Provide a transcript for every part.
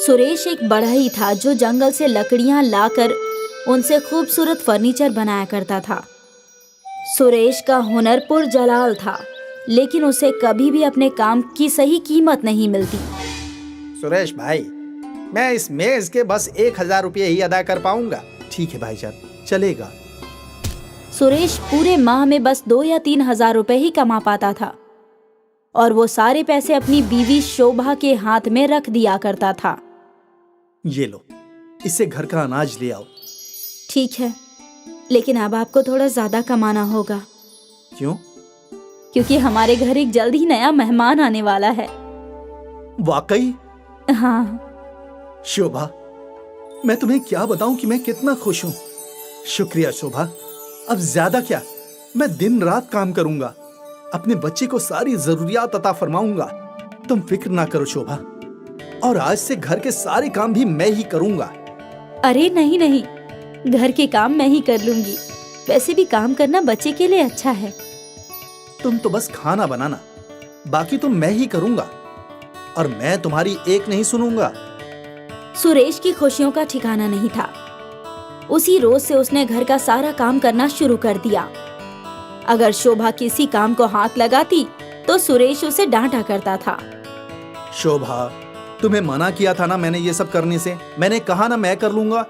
सुरेश एक बढ़ई था जो जंगल से लकड़ियां लाकर उनसे खूबसूरत फर्नीचर बनाया करता था। सुरेश का हुनर पुरजलाल था, लेकिन उसे कभी भी अपने काम की सही कीमत नहीं मिलती। सुरेश भाई, मैं इस मेज के बस 1000 रुपये ही अदा कर पाऊंगा। ठीक है भाईजान, चलेगा। सुरेश पूरे माह में बस 2 या 3 हजार रुपए ही कमा पाता था और वो सारे पैसे अपनी बीवी शोभा के हाथ में रख दिया करता था। ये लो, इससे घर का अनाज ले आओ। ठीक है, लेकिन अब आपको थोड़ा ज्यादा कमाना होगा। क्यों? क्योंकि हमारे घर एक जल्द ही नया मेहमान आने वाला है। वाकई? हाँ। शोभा, मैं तुम्हें क्या बताऊं कि मैं कितना खुश हूँ। शुक्रिया शोभा। अब ज्यादा क्या, मैं दिन रात काम करूंगा, अपने बच्चे को सारी जरूरियात अता फरमाऊंगा। तुम फिक्र ना करो शोभा, और आज से घर के सारे काम भी मैं ही करूंगा। अरे नहीं नहीं, घर के काम मैं ही कर लूंगी। वैसे भी काम करना बच्चे के लिए अच्छा है। तुम तो बस खाना बनाना, बाकी तो मैं ही करूंगा, और मैं तुम्हारी एक नहीं सुनूंगा। सुरेश की खुशियों का ठिकाना नहीं था। उसी रोज से उसने घर का सारा काम करना शुरू कर दिया। अगर शोभा किसी काम को हाथ लगाती तो सुरेश उसे डांटा करता था। शोभा, तुम्हें मना किया था ना मैंने ये सब करने से। मैंने कहा ना मैं कर लूंगा।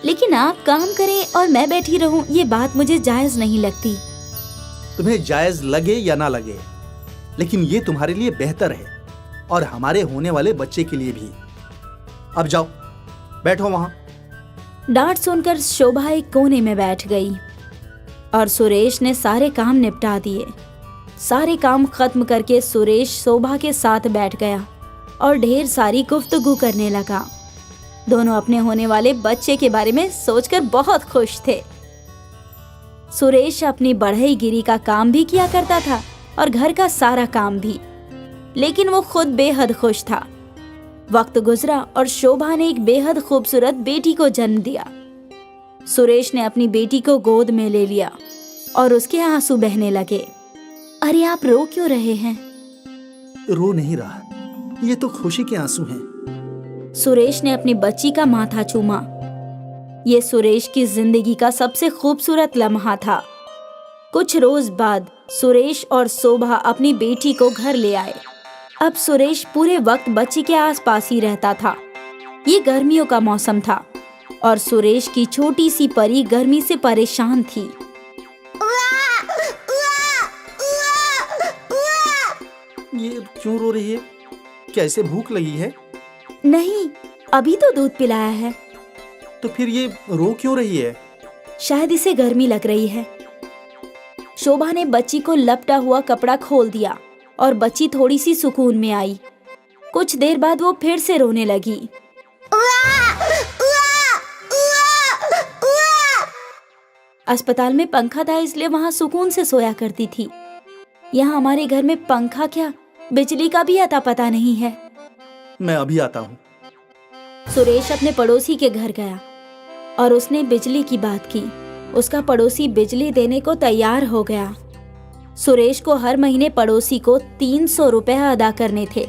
लेकिन आप काम करें और मैं बैठी रहूं, ये बात मुझे जायज नहीं लगती। तुम्हें जायज लगे या ना लगे, लेकिन ये तुम्हारे लिए बेहतर है और हमारे होने वाले बच्चे के लिए भी। अब जाओ, बैठो वहां। डांट सुनकर शोभा एक कोने में बैठ गई और सुरेश ने सारे काम निपटा दिए। सारे काम खत्म करके सुरेश शोभा के साथ बैठ गया और ढेर सारी गुफ्तगू करने लगा। दोनों अपने होने वाले बच्चे के बारे में सोचकर बहुत खुश थे। सुरेश अपनी बढ़ईगिरी का काम भी किया करता था और घर का सारा काम भी, लेकिन वो खुद बेहद खुश था। वक्त गुजरा और शोभा ने एक बेहद खूबसूरत बेटी को जन्म दिया। सुरेश ने अपनी बेटी को गोद में ले लिया और उसके आंसू बहने लगे। अरे आप रो क्यों रहे हैं? रो नहीं रहा, ये तो खुशी के आंसू हैं। सुरेश ने अपनी बच्ची का माथा चूमा। ये सुरेश की जिंदगी का सबसे खूबसूरत लम्हा था। कुछ रोज बाद सुरेश और शोभा अपनी बेटी को घर ले आए। अब सुरेश पूरे वक्त बच्ची के आसपास ही रहता था। ये गर्मियों का मौसम था और सुरेश की छोटी सी परी गर्मी से परेशान थी। ये क्यों रो रही है? क्या इसे भूख लगी है? नहीं, अभी तो दूध पिलाया है। तो फिर ये रो क्यों रही है? शायद इसे गर्मी लग रही है। शोभा ने बच्ची को लपटा हुआ कपड़ा खोल दिया और बच्ची थोड़ी सी सुकून में आई। कुछ देर बाद वो फिर से रोने लगी। अस्पताल में पंखा था, इसलिए वहाँ सुकून से सोया करती थी। यहाँ हमारे घर में पंखा क्या, बिजली का भी अता पता नहीं है। मैं अभी आता हूँ। सुरेश अपने पड़ोसी के घर गया और उसने बिजली की बात की। उसका पड़ोसी बिजली देने को तैयार हो गया। सुरेश को हर महीने पड़ोसी को 300 रुपए अदा करने थे।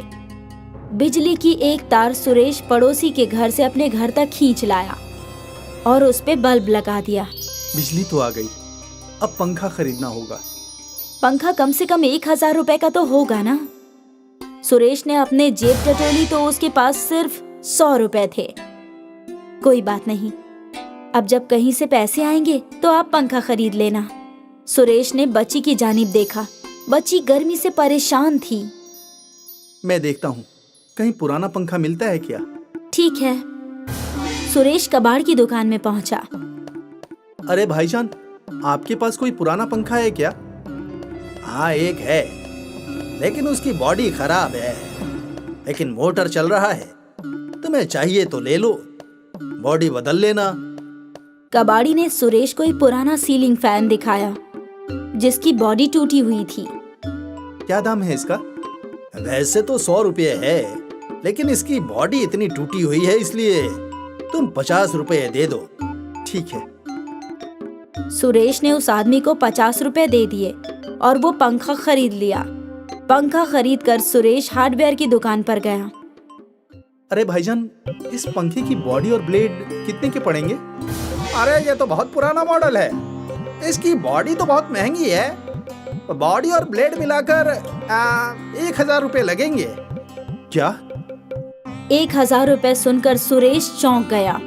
बिजली की एक तार सुरेश पड़ोसी के घर से अपने घर तक खींच लाया और उस पे बल्ब लगा दिया। बिजली तो आ गई, अब पंखा खरीदना होगा। पंखा कम से कम 1000 रुपए का तो होगा ना। सुरेश ने अपने जेब टटोली तो उसके पास सिर्फ 100 रुपए थे। कोई बात नहीं, अब जब कहीं से पैसे आएंगे तो आप पंखा खरीद लेना। सुरेश ने बच्ची की जानिब देखा। बच्ची गर्मी से परेशान थी। मैं देखता हूँ, कहीं पुराना पंखा मिलता है क्या? ठीक है। सुरेश कबाड़ की दुकान में पहुंचा। अरे भाईजान, आपके पास कोई पुराना पंखा है क्या? हाँ, एक है, लेकिन उसकी बॉडी खराब है, लेकिन मोटर चल रहा है। तुम्हें चाहिए तो ले लो, बॉडी बदल लेना। कबाड़ी ने सुरेश को एक पुराना सीलिंग फैन दिखाया जिसकी बॉडी टूटी हुई थी। क्या दाम है इसका? वैसे तो 100 रुपये है, लेकिन इसकी बॉडी इतनी टूटी हुई है, इसलिए तुम 50 रुपये दे दो। ठीक है। सुरेश ने उस आदमी को 50 रुपए दे दिए और वो पंखा खरीद लिया। पंखा खरीद कर सुरेश हार्डवेयर की दुकान पर गया। अरे भाईजान, इस पंखे की बॉडी और ब्लेड कितने के पड़ेंगे? अरे ये तो बहुत पुराना मॉडल है, इसकी बॉडी तो बहुत महंगी है। बॉडी और ब्लेड मिलाकर 1,000 रुपये लगेंगे। क्या? 1,000 रुपए सुनकर सुरेश चौंक गया।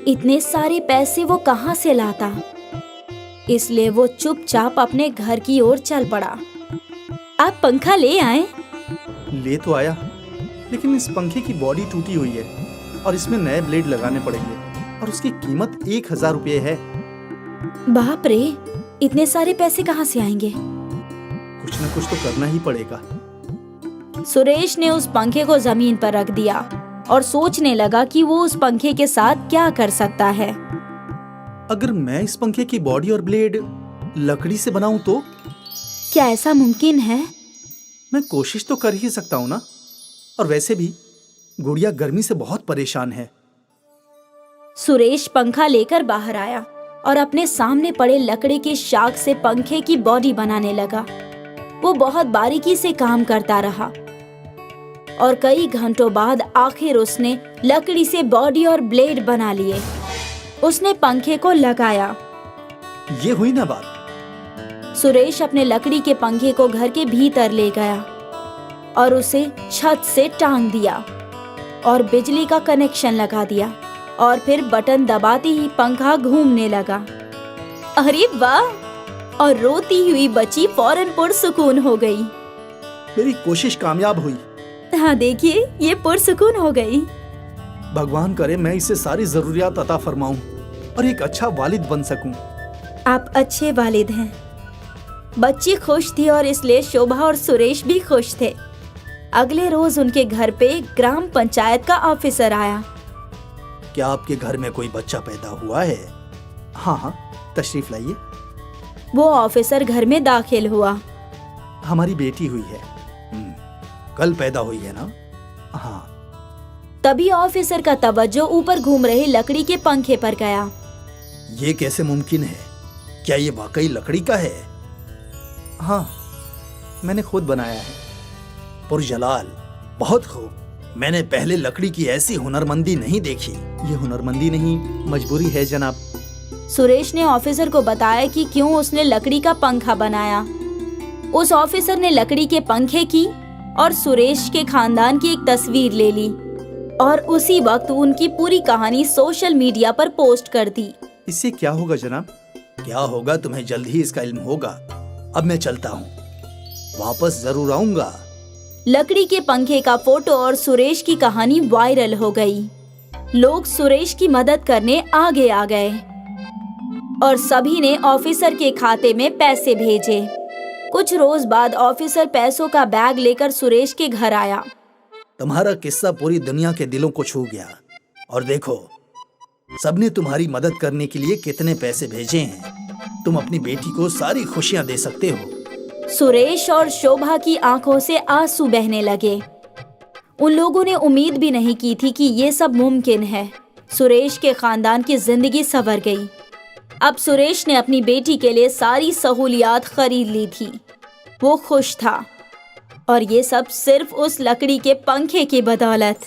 इतने सारे पैसे वो कहाँ से लाता? इसलिए वो चुपचाप अपने घर की ओर चल पड़ा। आप पंखा ले आए? ले तो आया, लेकिन इस पंखे की बॉडी टूटी हुई है और इसमें नए ब्लेड लगाने पड़ेंगे और उसकी कीमत 1,000 रुपये है। बाप रे, इतने सारे पैसे कहाँ से आएंगे? कुछ न कुछ तो करना ही पड़ेगा। सुरेश ने उस पंखे को जमीन पर रख दिया और सोचने लगा कि वो उस पंखे के साथ क्या कर सकता है। अगर मैं इस पंखे की बॉडी और ब्लेड लकड़ी से बनाऊं तो? क्या ऐसा मुमकिन है? मैं कोशिश तो कर ही सकता हूं ना। और वैसे भी गुड़िया गर्मी से बहुत परेशान है। सुरेश पंखा लेकर बाहर आया और अपने सामने पड़े लकड़ी के शाक से पंखे की बॉडी बनाने लगा। वो बहुत बारीकी से काम करता रहा और कई घंटों बाद आखिर उसने लकड़ी से बॉडी और ब्लेड बना लिए। उसने पंखे को लगाया। ये हुई ना बात। सुरेश अपने लकड़ी के पंखे को घर के भीतर ले गया और उसे छत से टांग दिया और बिजली का कनेक्शन लगा दिया और फिर बटन दबाते ही पंखा घूमने लगा। अरे वाह! और रोती हुई बच्ची फौरन पुरसुकून हो गई। मेरी कोशिश कामयाब हुई। हाँ देखिए, ये पुरसुकून हो गई। भगवान करे मैं इसे सारी जरूरियात अता फरमाऊं और एक अच्छा वालिद बन सकूं। आप अच्छे वालिद हैं। बच्ची खुश थी और इसलिए शोभा और सुरेश भी खुश थे। अगले रोज उनके घर पे ग्राम पंचायत का ऑफिसर आया। क्या आपके घर में कोई बच्चा पैदा हुआ है? हाँ हाँ, तशरीफ लाइए। वो ऑफिसर घर में दाखिल हुआ। हमारी बेटी हुई है। कल पैदा हुई है ना? हाँ। तभी ऑफिसर का तवज्जो ऊपर घूम रहे लकड़ी के पंखे पर गया। ये कैसे मुमकिन है? क्या ये वाकई लकड़ी का है? हाँ, मैंने खुद बनाया है। पुरजलाल, बहुत खूब। मैंने पहले लकड़ी की ऐसी हुनरमंदी नहीं देखी। ये हुनरमंदी नहीं, मजबूरी है जनाब। सुरेश ने ऑफिसर को बताया कि क्यों उसने लकड़ी का पंखा बनाया। उस ऑफिसर ने लकड़ी के पंखे की और सुरेश के खानदान की एक तस्वीर ले ली और उसी वक्त उनकी पूरी कहानी सोशल मीडिया पर पोस्ट कर दी। इससे क्या होगा जनाब? क्या होगा, तुम्हें जल्द ही इसका इल्म होगा। अब मैं चलता हूँ, वापस जरूर आऊंगा। लकड़ी के पंखे का फोटो और सुरेश की कहानी वायरल हो गई। लोग सुरेश की मदद करने आगे आ गए और सभी ने ऑफिसर के खाते में पैसे भेजे। कुछ रोज बाद ऑफिसर पैसों का बैग लेकर सुरेश के घर आया। तुम्हारा किस्सा पूरी दुनिया के दिलों को छू गया और देखो, सबने तुम्हारी मदद करने के लिए कितने पैसे भेजे हैं। तुम अपनी बेटी को सारी खुशियां दे सकते हो। सुरेश और शोभा की आंखों से आंसू बहने लगे। उन लोगों ने उम्मीद भी नहीं की थी कि ये सब मुमकिन है। सुरेश के खानदान की जिंदगी संवर गई। अब सुरेश ने अपनी बेटी के लिए सारी सहूलियात खरीद ली थी। वो खुश था और ये सब सिर्फ उस लकड़ी के पंखे की बदौलत।